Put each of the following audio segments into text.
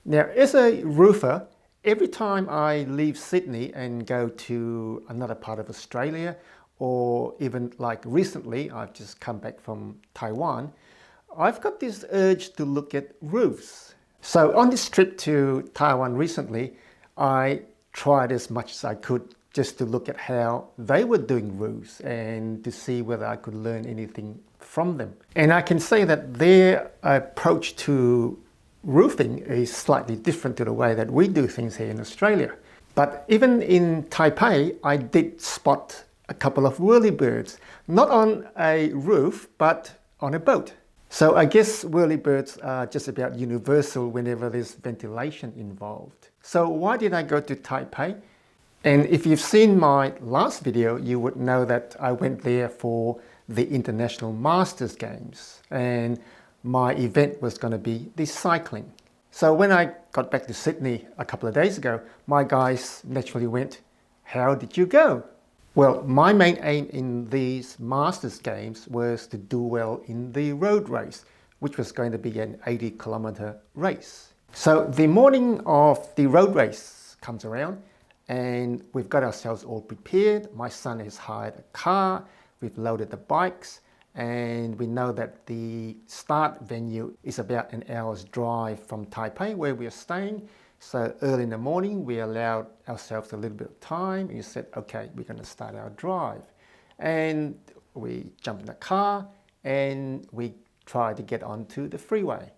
Now, as a roofer, every time I leave Sydney and go to another part of Australia, or even like recently, I've just come back from Taiwan, I've got this urge to look at roofs. So on this trip to Taiwan recently, I tried as much as I could just to look at how they were doing roofs and to see whether I could learn anything from them. And I can say that their approach to roofing is slightly different to the way that we do things here in Australia. But even in Taipei, I did spot a couple of whirlybirds, not on a roof, but on a boat. So I guess whirlybirds are just about universal whenever there's ventilation involved. So why did I go to Taipei? And if you've seen my last video, you would know that I went there for the International Masters Games. And my event was going to be the cycling. So when I got back to Sydney a couple of days ago, my guys naturally went, "How did you go?" Well, my main aim in these Masters Games was to do well in the road race, which was going to be an 80-kilometer race. So the morning of the road race comes around and we've got ourselves all prepared. My son has hired a car, we've loaded the bikes, and we know that the start venue is about an hour's drive from Taipei where we're staying. So early in the morning, we allowed ourselves a little bit of time and you said, okay, we're going to start our drive. And we jumped in the car and we tried to get onto the freeway.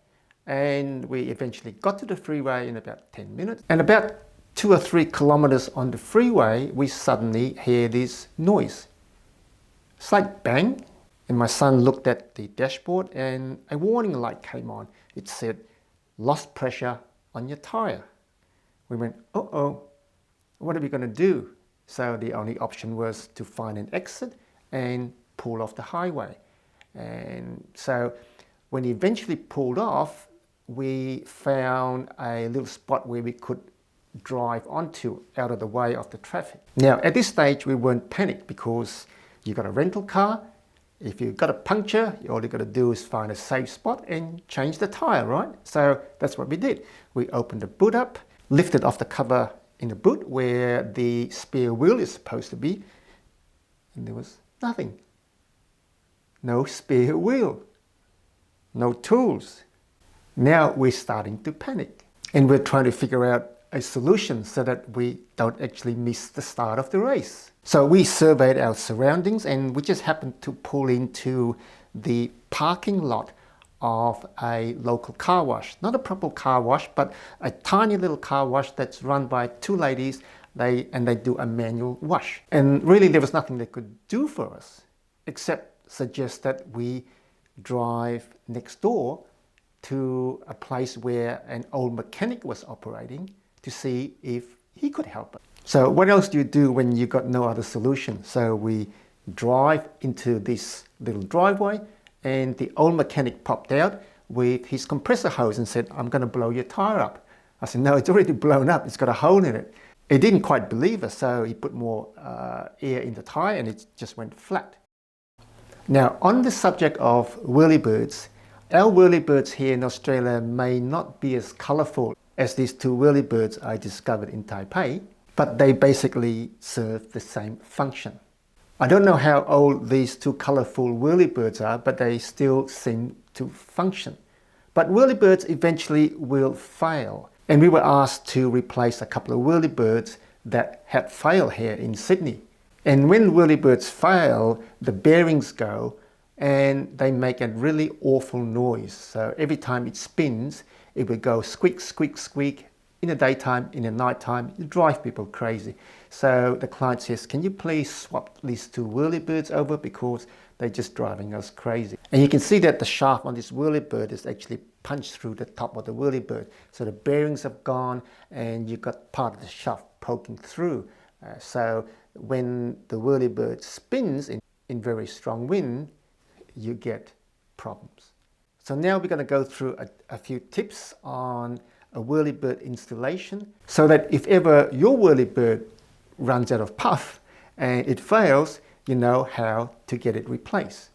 And we eventually got to the freeway in about 10 minutes. And about 2 or 3 kilometers on the freeway, we suddenly hear this noise. It's like bang. And my son looked at the dashboard and a warning light came on. It said, "Lost pressure on your tire." We went, uh-oh, what are we going to do? So the only option was to find an exit and pull off the highway. And so when he eventually pulled off, we found a little spot where we could drive onto out of the way of the traffic. Now, at this stage, we weren't panicked because you got a rental car. If you've got a puncture, all you got to do is find a safe spot and change the tire, right? So that's what we did. We opened the boot up, lifted off the cover in the boot where the spare wheel is supposed to be, and there was nothing. No spare wheel, no tools. Now we're starting to panic and we're trying to figure out a solution so that we don't actually miss the start of the race. So we surveyed our surroundings and we just happened to pull into the parking lot of a local car wash. Not a proper car wash, but a tiny little car wash that's run by 2 ladies. They do a manual wash. And really there was nothing they could do for us except suggest that we drive next door to a place where an old mechanic was operating to see if he could help us. So what else do you do when you got no other solution? So we drive into this little driveway and the old mechanic popped out with his compressor hose and said, "I'm going to blow your tire up." I said, "No, it's already blown up. It's got a hole in it." He didn't quite believe us, so he put more air in the tire and it just went flat. Now, on the subject of whirlybirds, our whirlybirds here in Australia may not be as colourful as these 2 whirlybirds I discovered in Taipei, but they basically serve the same function. I don't know how old these 2 colourful whirlybirds are, but they still seem to function. But whirlybirds eventually will fail, and we were asked to replace a couple of whirlybirds that had failed here in Sydney. And when whirlybirds fail, the bearings go and they make a really awful noise. So every time it spins, it will go squeak, squeak, squeak. In the daytime, in the nighttime, it drives people crazy. So the client says, "Can you please swap these 2 whirlybirds over because they're just driving us crazy." And you can see that the shaft on this whirlybird is actually punched through the top of the whirlybird. So the bearings have gone and you've got part of the shaft poking through. So when the whirlybird spins in very strong wind, you get problems. So now we're going to go through a few tips on a whirlybird installation so that if ever your whirlybird runs out of puff and it fails, you know how to get it replaced.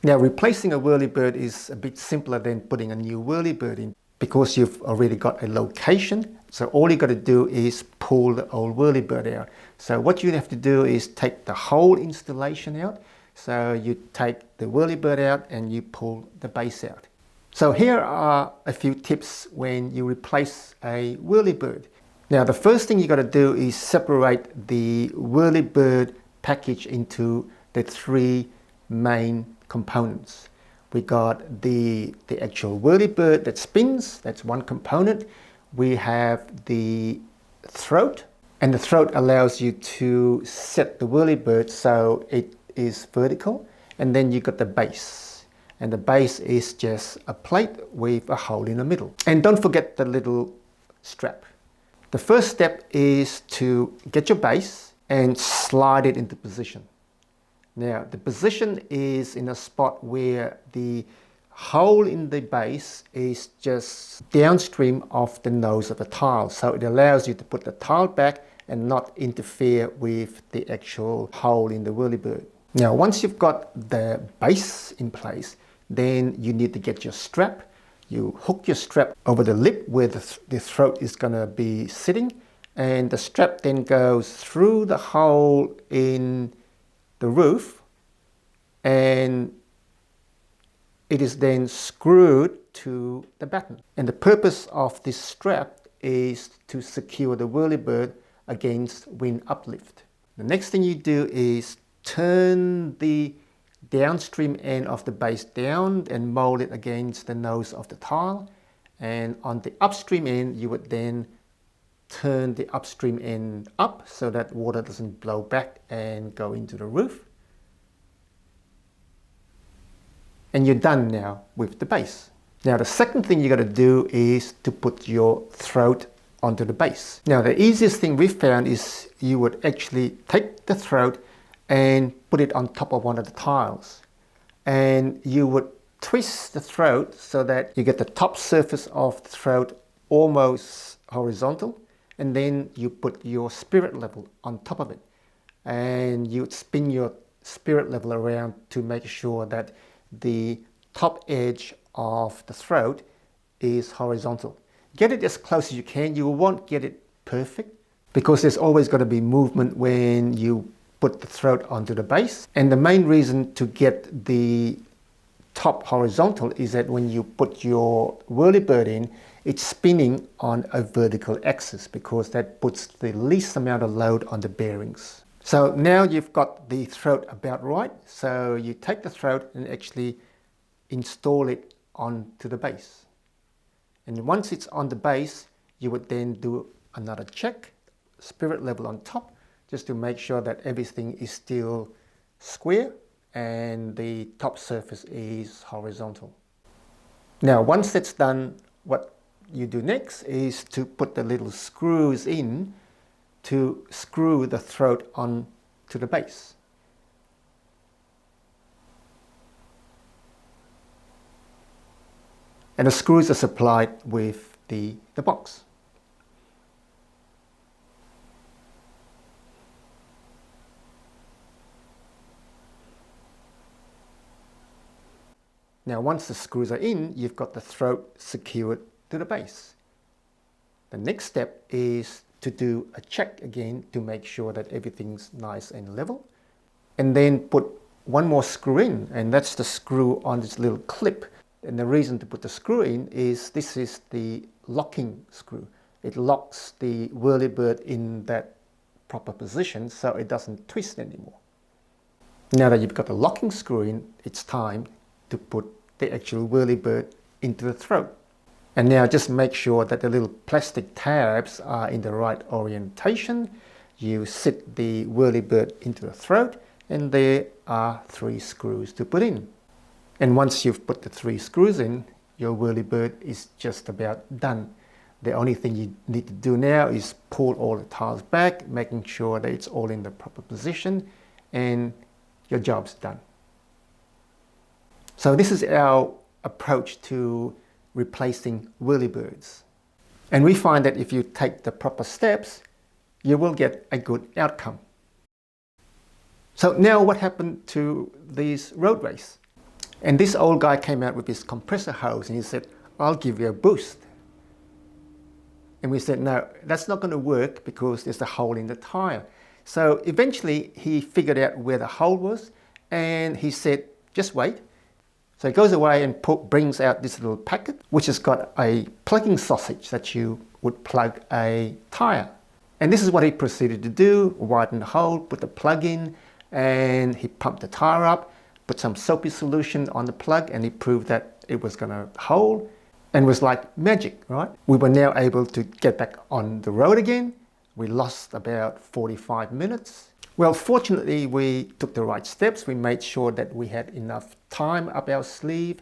Now, replacing a whirlybird is a bit simpler than putting a new whirlybird in. because you've already got a location. So all you got to do is pull the old whirly bird out. So what you have to do is take the whole installation out. So you take the whirly bird out and you pull the base out. So here are a few tips when you replace a whirly bird. Now the first thing you got to do is separate the whirly bird package into the three main components. We got the actual whirly bird that spins, that's one component. We have the throat, and the throat allows you to set the whirly bird so it is vertical. And then you got the base, and the base is just a plate with a hole in the middle. And don't forget the little strap. The first step is to get your base and slide it into position. Now the position is in a spot where the hole in the base is just downstream of the nose of the tile, so it allows you to put the tile back and not interfere with the actual hole in the whirly bird. Now once you've got the base in place, then you need to get your strap. You hook your strap over the lip where the throat is going to be sitting, and the strap then goes through the hole in the roof, and it is then screwed to the batten. And the purpose of this strap is to secure the whirly bird against wind uplift. The next thing you do is turn the downstream end of the base down and mold it against the nose of the tile. And on the upstream end, you would then turn the upstream end up so that water doesn't blow back and go into the roof. And you're done now with the base. Now the second thing you got to do is to put your throat onto the base. Now the easiest thing we've found is you would actually take the throat and put it on top of one of the tiles. And you would twist the throat so that you get the top surface of the throat almost horizontal. And then you put your spirit level on top of it. And you would spin your spirit level around to make sure that the top edge of the throat is horizontal. Get it as close as you can. You won't get it perfect because there's always going to be movement when you put the throat onto the base. And the main reason to get the top horizontal is that when you put your whirly bird in, it's spinning on a vertical axis because that puts the least amount of load on the bearings. So now you've got the throat about right. So you take the throat and actually install it onto the base. And once it's on the base, you would then do another check, spirit level on top, just to make sure that everything is still square and the top surface is horizontal. Now once that's done, what you do next is to put the little screws in to screw the throat on to the base. And the screws are supplied with the box. Now once the screws are in, you've got the throat secured to the base. The next step is to do a check again to make sure that everything's nice and level. And then put one more screw in, and that's the screw on this little clip. And the reason to put the screw in is this is the locking screw. It locks the whirly bird in that proper position so it doesn't twist anymore. Now that you've got the locking screw in, it's time to put the actual whirly bird into the throat. And now just make sure that the little plastic tabs are in the right orientation. You sit the whirly bird into the throat, and there are 3 screws to put in. And once you've put the 3 screws in, your whirly bird is just about done. The only thing you need to do now is pull all the tiles back, making sure that it's all in the proper position, and your job's done. So this is our approach to replacing whirly birds. And we find that if you take the proper steps, you will get a good outcome. So now what happened to these road race? And this old guy came out with his compressor hose and he said, I'll give you a boost. And we said, no, that's not going to work because there's a hole in the tire. So eventually he figured out where the hole was and he said, just wait. So he goes away and brings out this little packet, which has got a plugging sausage that you would plug a tire. And this is what he proceeded to do: widen the hole, put the plug in, and he pumped the tire up, put some soapy solution on the plug, and he proved that it was going to hold. And it was like magic, right? We were now able to get back on the road again. We lost about 45 minutes. Well, fortunately, we took the right steps. We made sure that we had enough time up our sleeve,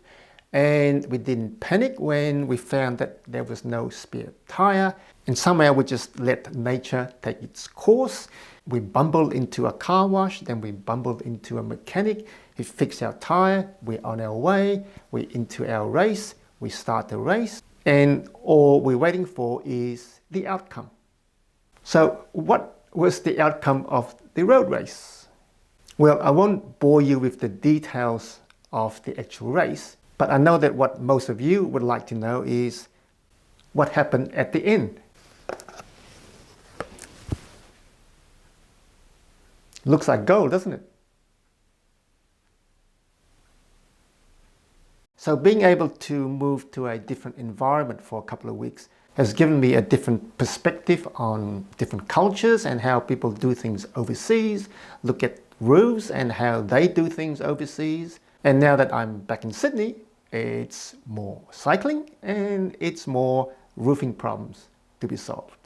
and we didn't panic when we found that there was no spare tire. And somehow we just let nature take its course. We bumbled into a car wash, then we bumbled into a mechanic. He fixed our tire. We're on our way. We're into our race. We start the race, and all we're waiting for is the outcome. So what was the outcome of the road race? Well, I won't bore you with the details of the actual race, but I know that what most of you would like to know is what happened at the end. Looks like gold, doesn't it? So being able to move to a different environment for a couple of weeks has given me a different perspective on different cultures and how people do things overseas, look at roofs and how they do things overseas. And now that I'm back in Sydney, it's more cycling and it's more roofing problems to be solved.